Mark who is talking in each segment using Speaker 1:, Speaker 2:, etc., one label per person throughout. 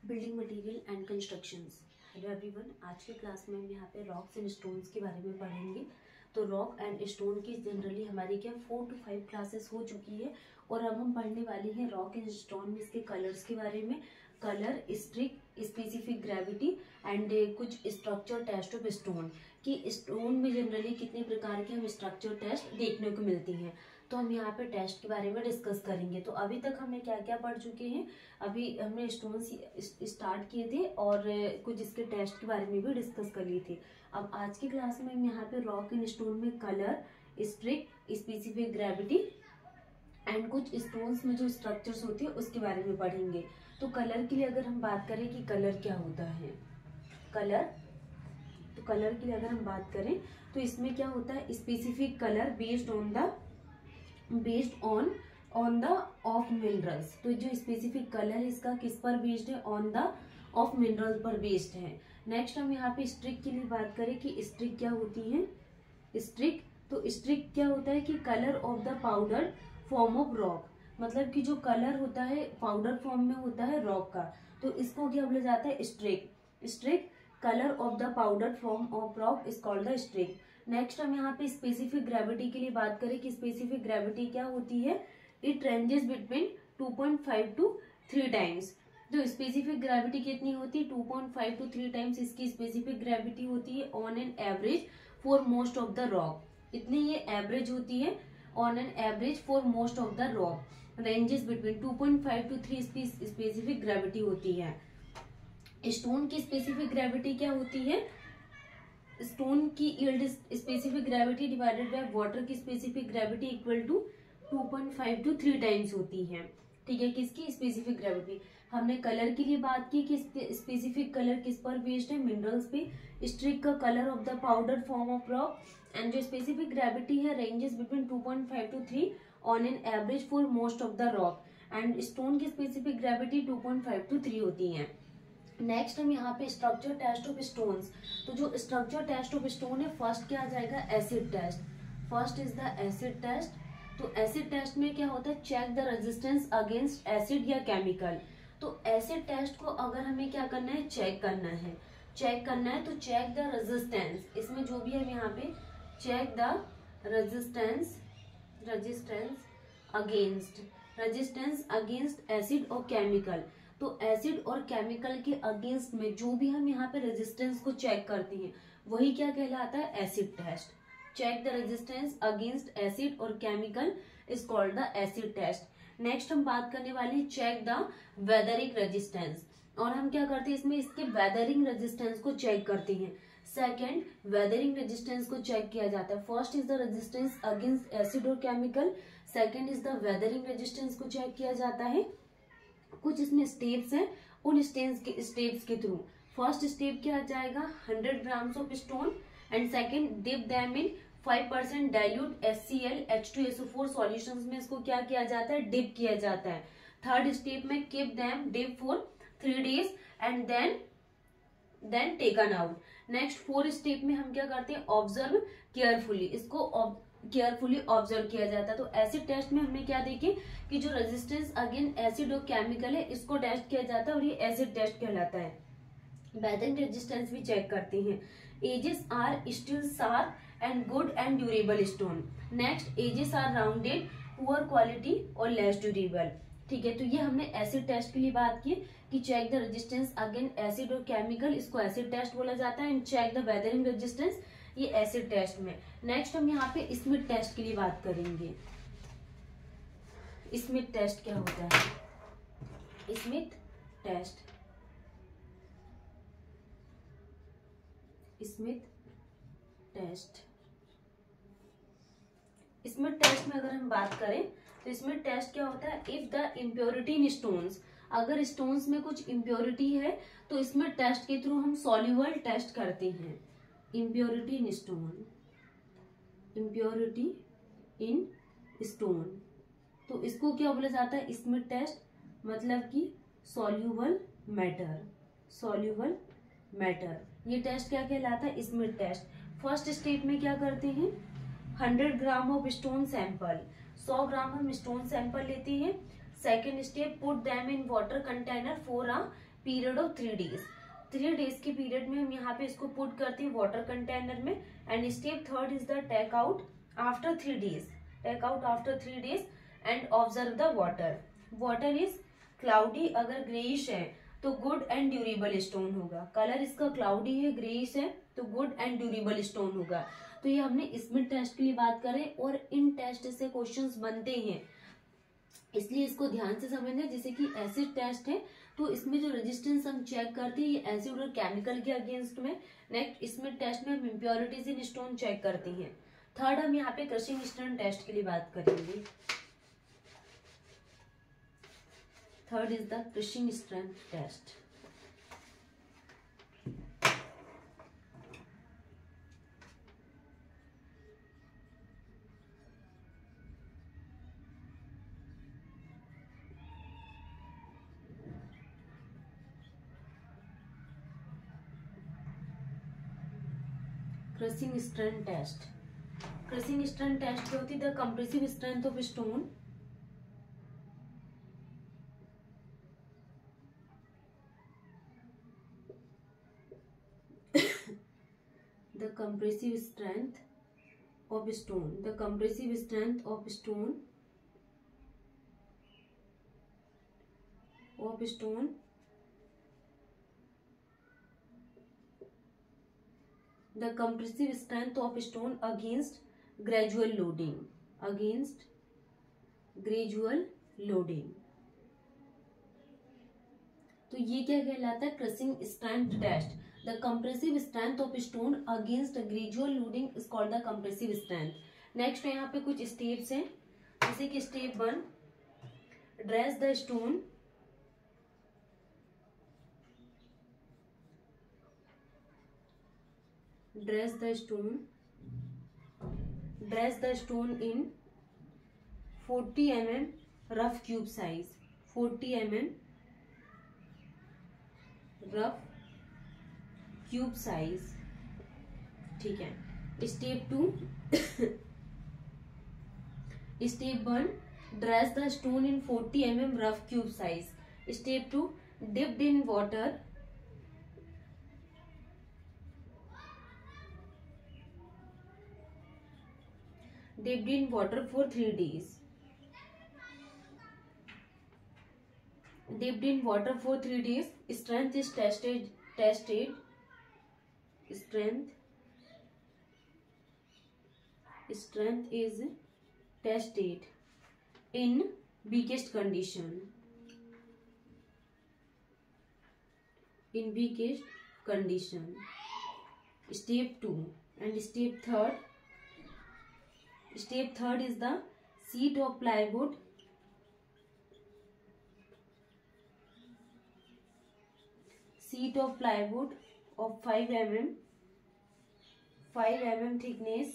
Speaker 1: Building material and constructions. Hello everyone, आज के class में हम यहाँ पे रॉक्स एंड स्टोन्स के बारे में पढ़ेंगे। तो रॉक एंड स्टोन की जनरली हमारी क्या 4 to 5 क्लासेस हो चुकी है और अब हम पढ़ने वाली हैं रॉक एंड स्टोन में इसके कलर्स के बारे में। Colour, streak, specific gravity and कुछ स्ट्रक्चर टेस्ट ऑफ स्टोन कि स्टोन में जनरली कितने प्रकार के हम स्ट्रक्चर टेस्ट देखने को मिलती हैं। तो हम यहाँ पे टेस्ट के बारे में डिस्कस करेंगे। तो अभी तक हमने क्या क्या पढ़ चुके हैं, अभी हमने स्टोन स्टार्ट किए थे और कुछ इसके टेस्ट के बारे में भी डिस्कस कर लिए थे। अब आज की क्लास में हम यहाँ पे रॉक एंड स्टोन में colour, streak, specific gravity and कुछ स्टोन्स में जो स्ट्रक्चर्स होती है उसके बारे में पढ़ेंगे। तो कलर के लिए अगर हम बात करें कि कलर क्या होता है, कलर के लिए अगर हम बात करें तो इसमें क्या होता है, specific colour based on the of minerals. तो जो स्पेसिफिक कलर है इसका किस पर बेस्ड है, ऑन द ऑफ मिनरल्स पर बेस्ड है। नेक्स्ट हम यहाँ पे स्ट्रिक के लिए बात करें कि स्ट्रिक क्या होती है। स्ट्रिक क्या होता है कि colour of the powder form of rock, मतलब कि जो कलर होता है पाउडर फॉर्म में होता है रॉक का, तो इसको क्या बोला जाता है, streak colour of the powder form of rock is called the streak. Next हम यहाँ पे स्पेसिफिक ग्रेविटी के लिए बात करें कि स्पेसिफिक ग्रेविटी क्या होती है, it ranges between 2.5 to 3 times. जो स्पेसिफिक ग्रेविटी कितनी होती है, 2.5 to 3 टाइम्स इसकी स्पेसिफिक ग्रेविटी होती है on an average for most of the rock. इतनी ये एवरेज होती है on an average for most of the rock. Ranges between 2.5 to 3 इसकी स्पेसिफिक ग्रेविटी होती है। स्टोन की स्पेसिफिक ग्रेविटी क्या होती है, स्टोन की yield specific gravity divided by water की specific gravity equal to 2.5 to 3 times होती है। ठीक है, किसकी स्पेसिफिक ग्रेविटी। हमने कलर के लिए बात की कि स्पेसिफिक कलर किस पर बेस्ड है, मिनरल्स पे। स्ट्रिक का colour of the powder form of rock and जो स्पेसिफिक ग्रेविटी है ranges between 2.5 to 3 on an average for most of the rock and stone की स्पेसिफिक ग्रेविटी 2.5 to 3 होती है। नेक्स्ट हम यहाँ पे स्ट्रक्चर टेस्ट ऑफ स्टोन्स। तो जो स्ट्रक्चर टेस्ट ऑफ स्टोन है, फर्स्ट क्या आ जाएगा, acid test. First is the acid test. तो एसिड टेस्ट में क्या होता है, check the resistance against acid या केमिकल। तो एसिड टेस्ट को अगर हमें क्या करना है, चेक करना है तो चेक द रेजिस्टेंस। इसमें जो भी हम यहाँ पे check the resistance against acid और केमिकल। तो एसिड और केमिकल के अगेंस्ट में जो भी हम यहाँ पे रेजिस्टेंस को चेक करते हैं वही क्या कहलाता है, acid test. Check the resistance against acid और chemical is called the acid test. Next हम बात करने वाले हैं चेक द वेदरिंग रेजिस्टेंस। और हम क्या करते हैं, इसमें इसके वेदरिंग रेजिस्टेंस को चेक करते हैं। सेकेंड, वेदरिंग रेजिस्टेंस को चेक किया जाता है। First is the resistance against acid और chemical, second is the weathering resistance को चेक किया जाता है। कुछ इसमें स्टेप्स हैं, उन स्टेप्स के थ्रू फर्स्ट स्टेप क्या आ जाएगा, 100 grams of stone and second dip them in 5% dilute HCl H2SO4 solutions में इसको क्या किया जाता है, डिप किया जाता है। थर्ड स्टेप में keep them dip for 3 days and then taken out. Next 4th step में हम क्या करते हैं, ऑब्जर्व केयरफुली, इसको केयरफुली ऑब्जर्व किया जाता है। तो एसिड टेस्ट में हमने क्या देखे कि जो रेजिस्टेंस अगेंस्ट एसिड और केमिकल है इसको टेस्ट किया जाता है और ये एसिड टेस्ट कहलाता है। वेदरिंग रेजिस्टेंस भी चेक करते हैं। Edges are still sharp and good and durable stone. Next, edges are rounded, poor quality और लेस ड्यूरेबल। ठीक है, तो ये हमने एसिड टेस्ट के लिए बात की कि check the resistance against acid और केमिकल, इसको एसिड टेस्ट बोला जाता है। And check the weathering resistance, ये एसिड टेस्ट में। नेक्स्ट हम यहाँ पे स्मिथ टेस्ट के लिए बात करेंगे। स्मिथ टेस्ट क्या होता है, स्मिथ टेस्ट में अगर हम बात करें तो स्मिथ टेस्ट क्या होता है, if the impurity in stones, अगर स्टोन्स में कुछ इम्प्योरिटी है तो स्मिथ टेस्ट के थ्रू हम सॉल्यूबल टेस्ट करते हैं। इम्प्योरिटी इन स्टोन, तो इसको क्या बोला जाता है, स्मिथ टेस्ट, मतलब कि सॉल्यूबल मैटर। ये टेस्ट क्या कहलाता है, स्मिथ टेस्ट। फर्स्ट स्टेप में क्या करते हैं, 100 gram of stone sample, 100 gram हम स्टोन सैंपल लेते हैं। Second step, put them in water container for period of 3 days। 3 days के पीरियड में हम यहाँ पे इसको पुट करते हैं वाटर कंटेनर में। And step third is the take out after 3 days। Take out after 3 days and observe the water. Water is cloudy, अगर ग्रेइश है तो गुड एंड ड्यूरेबल स्टोन होगा। कलर इसका क्लाउडी है, ग्रेइश है, तो गुड एंड ड्यूरेबल स्टोन होगा। तो ये हमने स्मिथ टेस्ट के लिए बात करें, और इन टेस्ट से क्वेश्चंस बनते हैं, इसलिए इसको ध्यान से समझना। जैसे कि एसिड टेस्ट है तो इसमें जो रेजिस्टेंस हम चेक करते हैं ये एसिड और केमिकल के अगेंस्ट में। नेक्स्ट स्मिथ टेस्ट में हम इम्प्योरिटीज इन स्टोन चेक करते हैं। थर्ड हम यहाँ पे क्रशिंग स्ट्रेंथ टेस्ट के लिए बात करेंगे। Third is the crushing strength test. Crushing strength test. Crushing strength test क्या होती है? The compressive strength of stone the compressive strength of stone, the compressive strength of stone the compressive strength of stone against gradual loading, against gradual loading। तो ये क्या कहलाता है? Crushing strength test. The compressive strength of stone against gradual loading is called the compressive strength. Next यहाँ पे कुछ steps हैं, जैसे कि step 1 dress the stone, dress the stone in 40 mm rough cube size, 40 mm rough cube size. ठीक है। Step 2 step 1 dress the stone in 40 mm rough cube size. Step 2 dipped in water, dipped in water for 3 days, dipped in water for 3 days। strength is tested strength is tested in weakest condition, in weakest condition। step 2 and step 3 Step 3 is the sheet of plywood, of 5 mm thickness,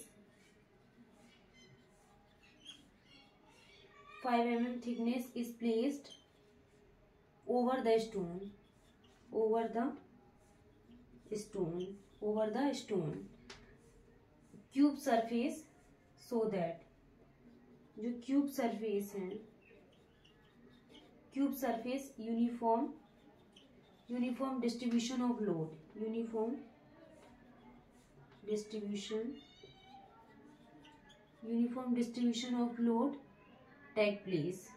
Speaker 1: 5 mm thickness is placed over the stone cube surface, so that जो cube surface है, cube surface uniform distribution of load, uniform distribution of load take place.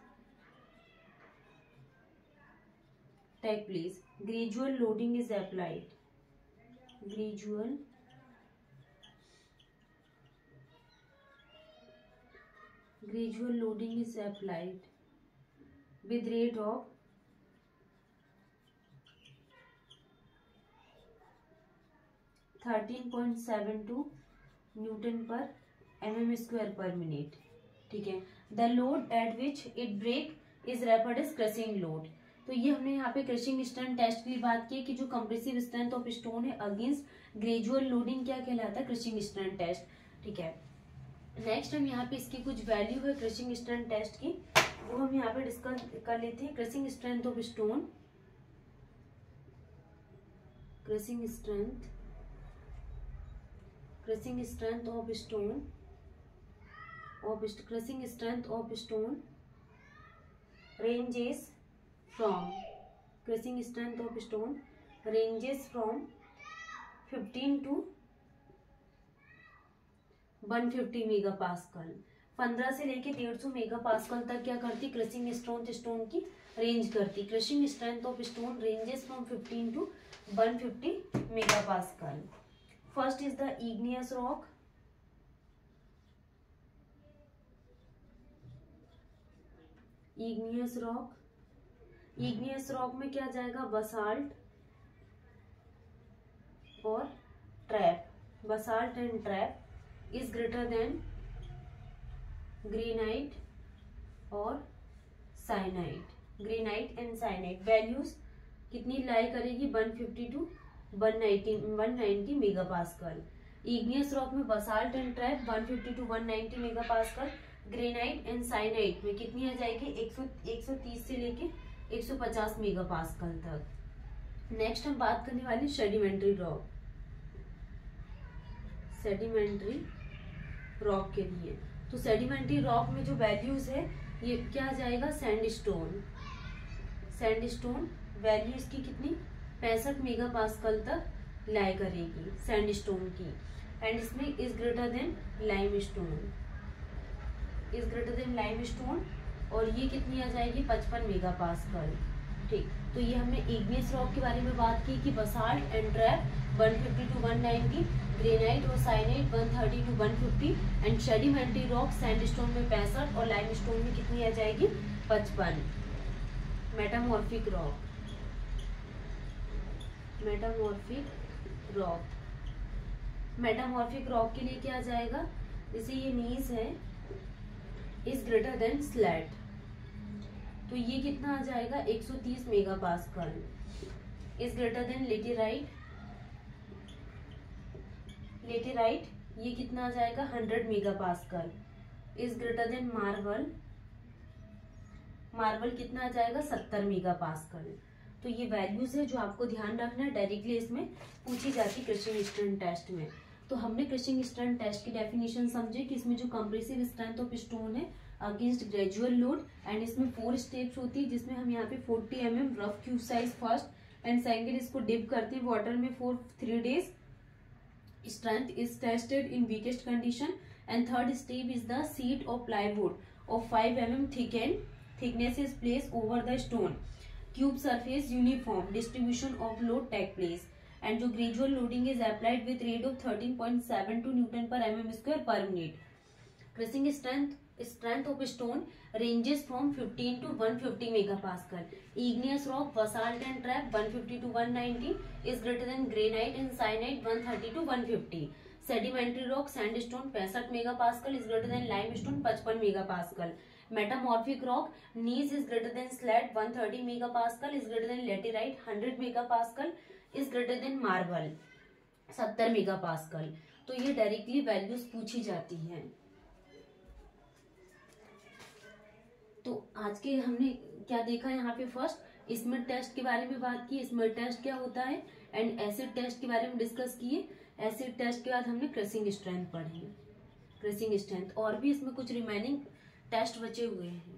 Speaker 1: Gradual loading is applied, gradual loading is applied with rate of 13.72 newton पर mm² per minute। ठीक है। The load at which it break is referred as crushing load. तो ये हमने यहाँ पे crushing strength test की बात की कि जो कंप्रेसिव स्ट्रेंथ ऑफ स्टोन है अगेंस्ट ग्रेजुअल लोडिंग क्या कहलाता है? Crushing strength test. ठीक है। नेक्स्ट हम यहाँ पे इसकी कुछ वैल्यू है क्रशिंग स्ट्रेंथ टेस्ट की, वो हम यहाँ पे डिस्कस कर लेते हैं। Crushing strength of stone, crushing strength of stone ranges from crushing strength of stone ranges from 15 to 150 mega pascal. 15 से लेके 150 मेगा पास्कल तक क्या करती क्रशिंग स्ट्रेंथ स्टोन की रेंज करती। Crushing strength of stone ranges from 15 to 150 mega pascal. First is the igneous rock. Igneous rock, igneous rock में क्या जाएगा, बसाल्ट और trap. Basalt and trap is greater than granite और syenite. Granite and syenite values कितनी lie करेगी, 150 to 190 mega pascal. Igneous rock में basalt and trap 150 to 190 mega pascal. Granite and syenite में कितनी आ जाएगी, 130 से लेके 150 मेगा पास्कल तक। नेक्स्ट हम बात करने वाले सेडिमेंट्री रॉक। सेडिमेंट्री रॉक के लिए तो सेडिमेंट्री रॉक में जो वैल्यूज है ये क्या आ जाएगा, सैंडस्टोन। सैंडस्टोन वैल्यू इसकी कितनी 65 मेगा पास्कल तक लाई करेगी सैंडस्टोन की। एंड इसमें is greater than limestone, is greater than limestone और ये कितनी आ जाएगी, 55 मेगा पास्कल। ठीक, तो ये हमने इग्नियस रॉक के बारे में बात की कि basalt and trap 150 to 190, granite और साइनाइट 130 to 150 and sedimentary rock sandstone में 65 और लाइमस्टोन में कितनी आ जाएगी, 55। Metamorphic rock, metamorphic rock, metamorphic rock के लिए क्या आ जाएगा, जैसे ये नीज है इज ग्रेटर देन स्लैट, तो ये कितना आ जाएगा, 130 mega pascal. Is greater than laterite, laterite ये कितना आ जाएगा, 100 mega pascal. Is greater than marble, marble कितना आ जाएगा, 70 मेगा पास्कल। तो ये वैल्यूज है जो आपको ध्यान रखना है, डायरेक्टली इसमें पूछी जाती क्रशिंग स्ट्रेंथ टेस्ट में। तो हमने क्रशिंग स्ट्रेंथ टेस्ट की डेफिनेशन समझे कि इसमें जो कंप्रेसिव स्ट्रेंथ ऑफ स्टोन है अगेंस्ट ग्रेजुअल लोड, एंड इसमें 4 स्टेप्स होती है जिसमें हम यहाँ पे 40 mm rough cube size first and second इसको डिप करते हैं वाटर में for 3 days। Strength is tested in weakest condition and third step is the sheet of plywood of 5 mm thick and thickness is placed over the stone, cube surface uniform distribution of load take place and जो gradual loading is applied with rate of 13.72 Newton per mm square per minute। Crushing strength of stone ranges from 15 to 150 megapascal। Igneous rock, basalt and trap 150 to 190 is greater than granite and syenite 130 to 150। Sedimentary rock, sandstone 65 megapascal is greater than limestone 55 megapascal। Metamorphic rock, gneiss is greater than slate 130 megapascal is greater than laterite 100 megapascal is greater than marble 70 megapascal। तो ये directly values पूछी जाती हैं। तो आज के हमने क्या देखा यहाँ पे, फर्स्ट इसमें टेस्ट के बारे में बात की, इसमें टेस्ट क्या होता है एंड एसिड टेस्ट के बारे में डिस्कस किए। एसिड टेस्ट के बाद हमने क्रशिंग स्ट्रेंथ पढ़ी, क्रशिंग स्ट्रेंथ, और भी इसमें कुछ रिमेनिंग टेस्ट बचे हुए हैं।